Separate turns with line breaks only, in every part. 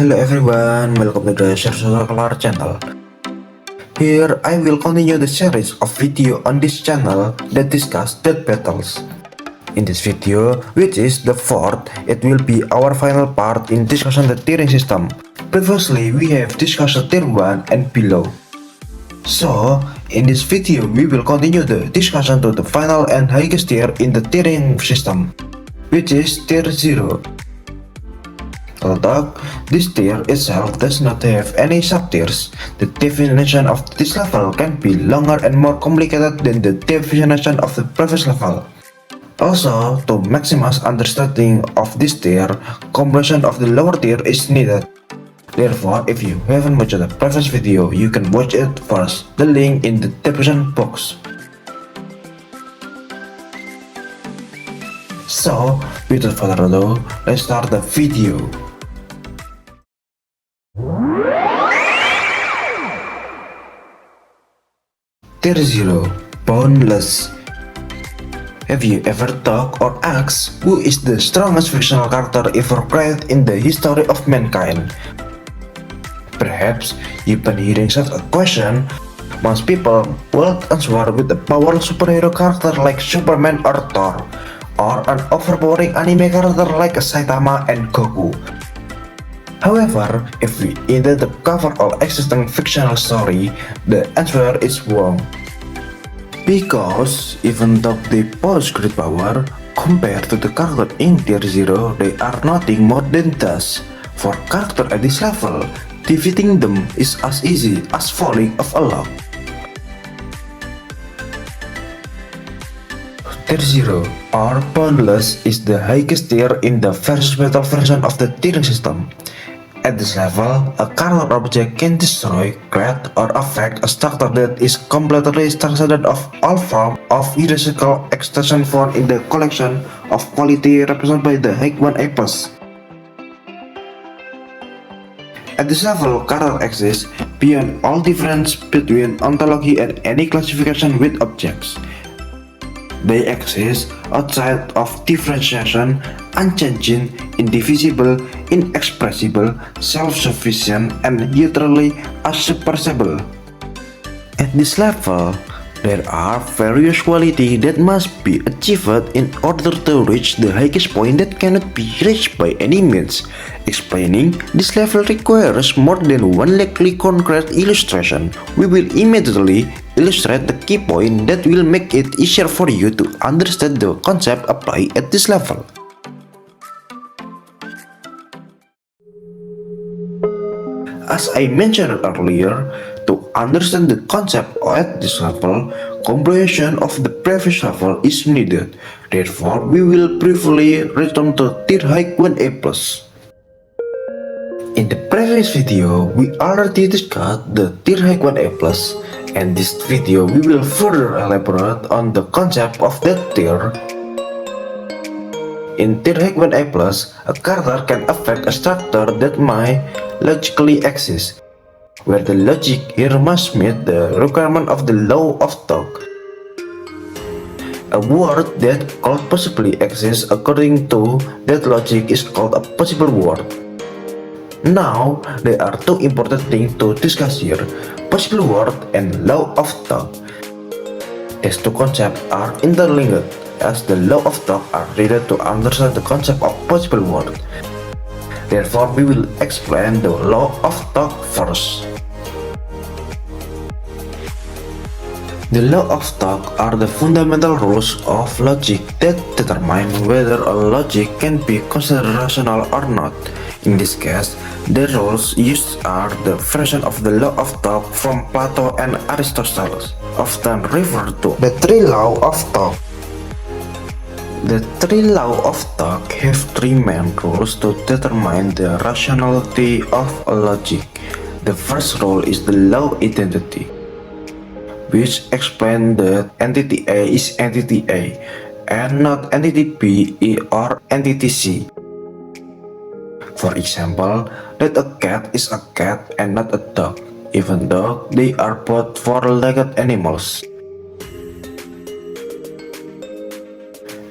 Hello everyone, welcome to the Circular channel. Here I will continue the series of video on this channel that discuss death battles. In this video, which is the fourth, it will be our final part in discussing the tiering system. Previously, we have discussed the tier 1 and below. So, in this video, we will continue the discussion to the final and highest tier in the tiering system, which is tier 0. Although this tier itself does not have any sub-tiers, the definition of this level can be longer and more complicated than the definition of the previous level. Also, to maximize understanding of this tier, completion of the lower tier is needed. Therefore, if you haven't watched the previous video, you can watch it first, the link in the description box. So, without further ado, let's start the video. Tier 0, Boundless. Have you ever thought or asked who is the strongest fictional character ever created in the history of mankind? Perhaps you've been hearing such a question. Most people will answer with a powerful superhero character like Superman or Thor, or an overpowering anime character like Saitama and Goku. However, if we intend to cover all existing fictional story, the answer is wrong. Because even though they possess great power, compared to the character in tier 0, they are nothing more than dust. For character at this level, defeating them is as easy as falling off a log. Tier 0 or Boundless is the highest tier in the versus battle version of the tiering system. At this level, a character object can destroy, create, or affect a structure that is completely transcendent of all form of hierarchical extension found in the collection of quality represented by the High 1A+. At this level, character exists beyond all difference between ontology and any classification with objects. They exist outside of differentiation, unchanging, indivisible, inexpressible, self-sufficient, and utterly unsuppressible. At this level, there are various qualities that must be achieved in order to reach the highest point that cannot be reached by any means. Explaining this level requires more than one likely concrete illustration. We will immediately illustrate the key point that will make it easier for you to understand the concept applied at this level. As I mentioned earlier, to understand the concept at this level, comprehension of the previous level is needed. Therefore, we will briefly return to tier High 1A+. In the previous video, we already discussed the tier High 1A+, and this video we will further elaborate on the concept of that tier. In tier High 1A+, a character can affect a structure that might logically exist, where the logic here must meet the requirement of the law of Tog. A word that could possibly exist according to that logic is called a possible word. Now, there are two important things to discuss here, possible word and law of Tog. These two concepts are interlinked, as the law of Tog are needed to understand the concept of possible word. Therefore, we will explain the law of Tog first. The law of Tog are the fundamental rules of logic that determine whether a logic can be considered rational or not. In this case, the rules used are the version of the law of Tog from Plato and Aristotle, often referred to the three laws of Tog. The three laws of Tog have three main rules to determine the rationality of a logic. The first rule is the law identity, which explains that entity A is entity A, and not entity B or entity C. For example, that a cat is a cat and not a dog, even though they are both four-legged animals.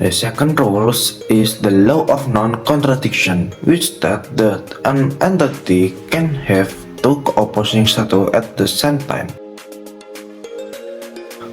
The second rule is the law of non-contradiction, which states that an entity can have two opposing status at the same time.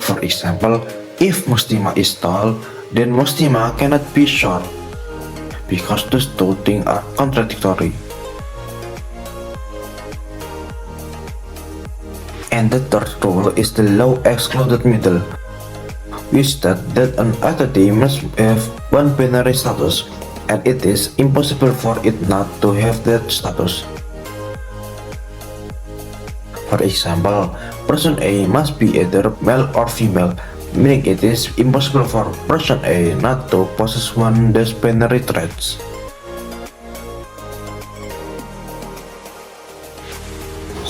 For example, if Mustima is tall, then Mustima cannot be short, because those two things are contradictory. And the third rule is the law excluded middle, which states that an entity must have one binary status, and it is impossible for it not to have that status. For example, person A must be either male or female, meaning it is impossible for person A not to possess one of those binary traits.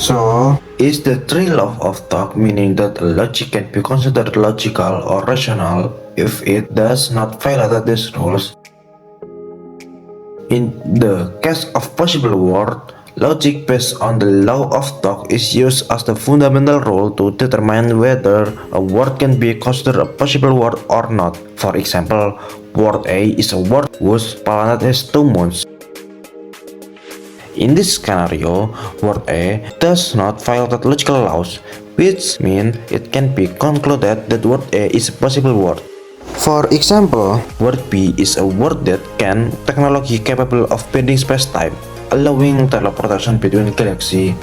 So, is the three law of thought meaning that a logic can be considered logical or rational if it does not violate these rules? In the case of possible world, logic based on the law of thought is used as the fundamental rule to determine whether a word can be considered a possible word or not. For example, word A is a word whose planet has two moons. In this scenario, word A does not violate logical laws, which means it can be concluded that word A is a possible word. For example, word B is a word that can technology capable of bending space-time, allowing teleportation between galaxies.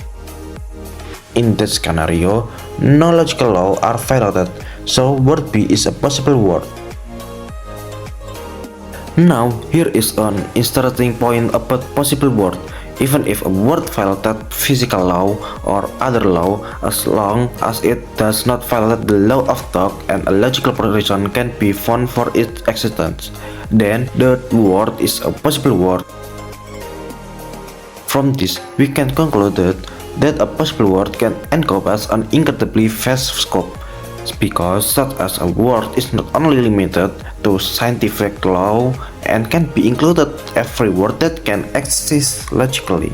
In that scenario, no logical law are violated, so word B is a possible word. Now, here is an interesting point about possible word. Even if a word violated physical law or other law, as long as it does not violate the law of thought and a logical reason can be found for its existence, then the word is a possible word. From this, we can conclude that a possible word can encompass an incredibly vast scope, because such as a word is not only limited to scientific law and can be included every word that can exist logically.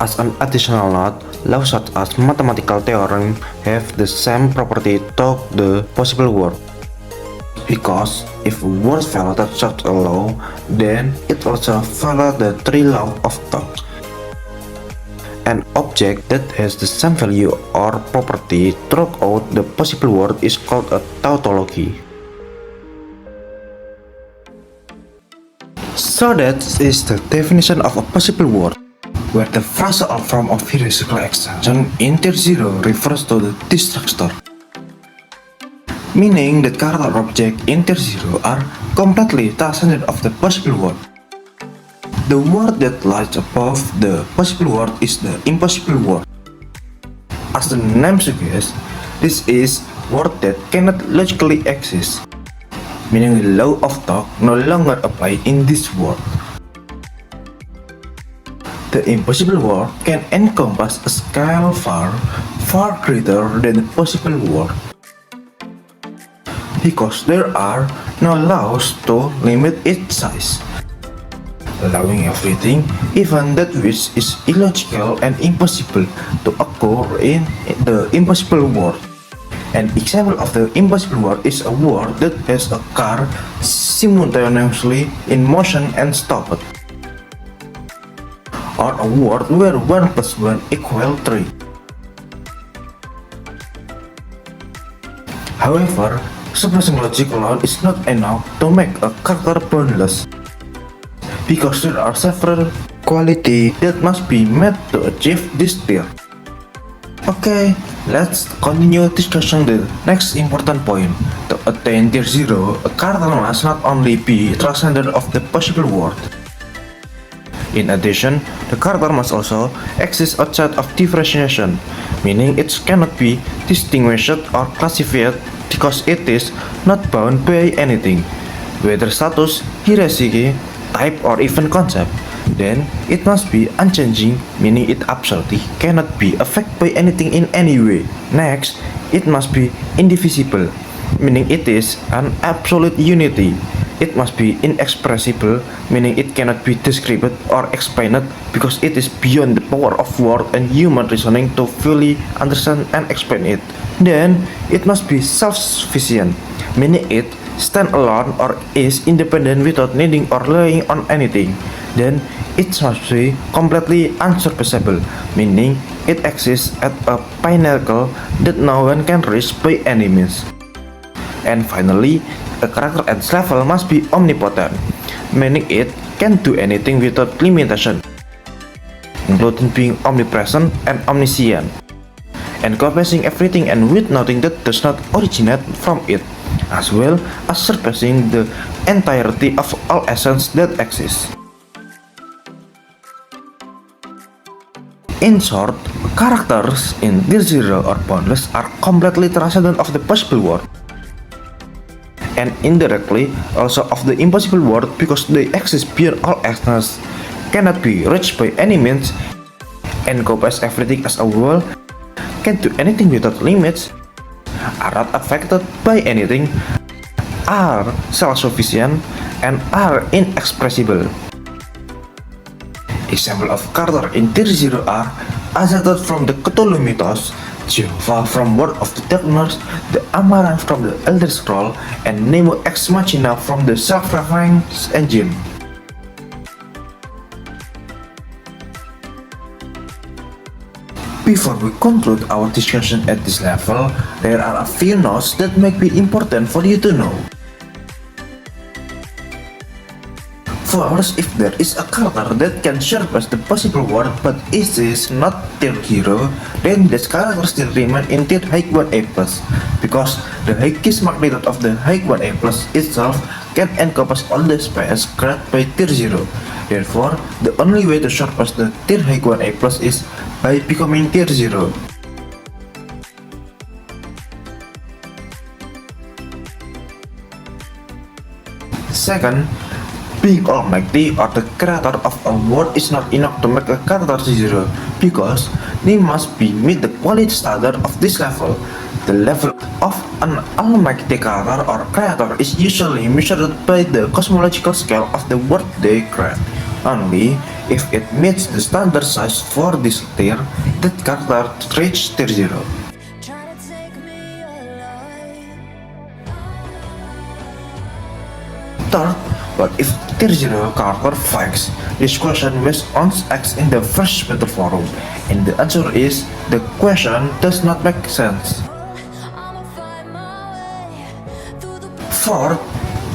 As an additional note, laws such as mathematical theorem have the same property to the possible word, because if a word violates such a law, then it also violates the three laws of thought. An object that has the same value or property throughout the possible word is called a tautology. So that is the definition of a possible word, where the phrasal form of hierarchical extension integer zero refers to the destructor, meaning that character object integer zero are completely transcendent of the possible word. The word that lies above the possible word is the impossible word. As the name suggests, this is word that cannot logically exist, meaning the law of thought no longer applies in this word. The impossible word can encompass a scale far greater than the possible word, because there are no laws to limit its size, allowing everything, even that which is illogical and impossible, to occur in the impossible world. An example of the impossible word is a word that has a car simultaneously in motion and stopped, or a word where 1 plus 1 equals 3. However, suppressing logic alone is not enough to make a character boundless, because there are several qualities that must be met to achieve this tier. Okay, let's continue discussing the next important point. To attain tier 0, a character must not only be transcendent of the possible world. In addition, the character must also exist outside of differentiation, meaning it cannot be distinguished or classified because it is not bound by anything, whether status, hierarchy, type, or even concept. Then it must be unchanging, meaning it absolutely cannot be affected by anything in any way. Next, it must be indivisible, meaning it is an absolute unity. It must be inexpressible, meaning it cannot be described or explained because it is beyond the power of word and human reasoning to fully understand and explain it. Then, it must be self-sufficient, meaning it stand alone or is independent without needing or relying on anything, then it must be completely unsurpassable, meaning it exists at a pinnacle that no one can reach by any means. And finally, a character at this level must be omnipotent, meaning it can do anything without limitation, including being omnipresent and omniscient, encompassing everything and with nothing that does not originate from it, as well as surpassing the entirety of all essence that exists. In short, characters in Tier 0 or Boundless are completely transcendent of the possible world, and indirectly also of the impossible world because they exist beyond all essence, cannot be reached by any means, encompass everything as a whole, can do anything without limits, are not affected by anything, are self-sufficient, and are inexpressible. Example of character in Tier 0 are Azaroth from the Cthulhu mythos, Jehovah from World of the Darkness, the Amaranth from the Elder Scroll, and Nemo Ex Machina from the Self-Reference Engine. Before we conclude our discussion at this level, there are a few notes that may be important for you to know. First, if there is a character that can surpass the possible world but is not Tier 0, then this character still remains in Tier High 1A+, because the highest magnitude of the High 1A+ itself can encompass all the space created by Tier 0. Therefore, the only way to surpass the Tier High 1A+ is by becoming Tier 0. Second, being almighty or the creator of a world is not enough to make a character 0, because they must be meet the quality standard of this level. The level of an almighty character or creator is usually measured by the cosmological scale of the world they create. Only if it meets the standard size for this tier, that character reaches Tier 0. Third, but if Tier 0 character fails, this question was asked in the first battle forum, and the answer is the question does not make sense. Fourth,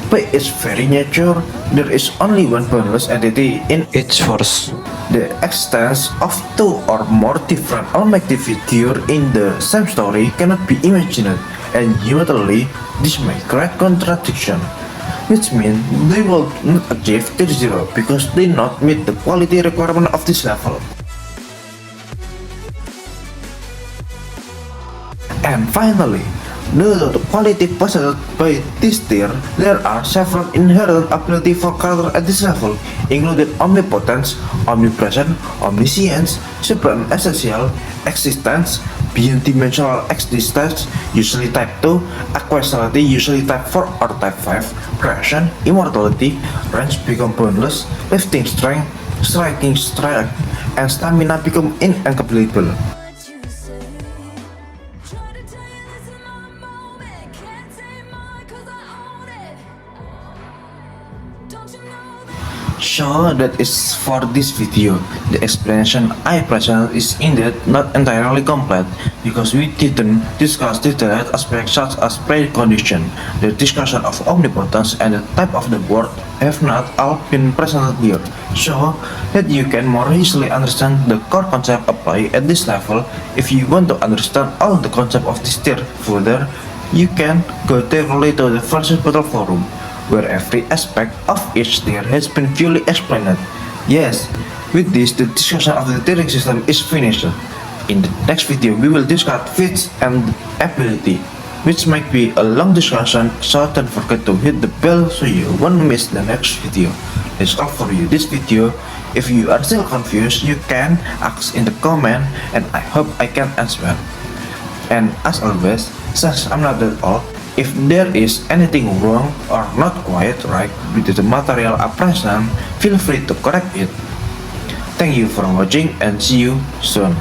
by its very nature, there is only one boundless entity in each verse. The existence of two or more different almighty figures in the same story cannot be imagined, and ultimately, this may create contradiction, which means they will not achieve Tier 0 because they not meet the quality requirement of this level. And finally, due to the quality possessed by this tier, there are several inherent abilities for characters at this level, including omnipotence, omnipresent, omniscience, super-essential, existence, beyond dimensional existence, usually type 2, aquasality, usually type 4 or type 5, creation, immortality, range become boundless, lifting strength, striking strength, and stamina become incalculable. So that is for this video. The explanation I present is indeed not entirely complete because we didn't discuss detailed aspects such as precondition, the discussion of omnipotence, and the type of the world have not all been presented here, so that you can more easily understand the core concept applied at this level. If you want to understand all the concept of this tier further, you can go directly to the first battle forum, where every aspect of each tier has been fully explained. Yes, with this the discussion of the tiering system is finished. In the next video we will discuss feats and ability, which might be a long discussion, so don't forget to hit the bell so you won't miss the next video. That's all for you this video. If you are still confused, you can ask in the comment and I hope I can answer. And as always, since I'm not that old, if there is anything wrong or not quite right with the material I present, feel free to correct it. Thank you for watching and see you soon.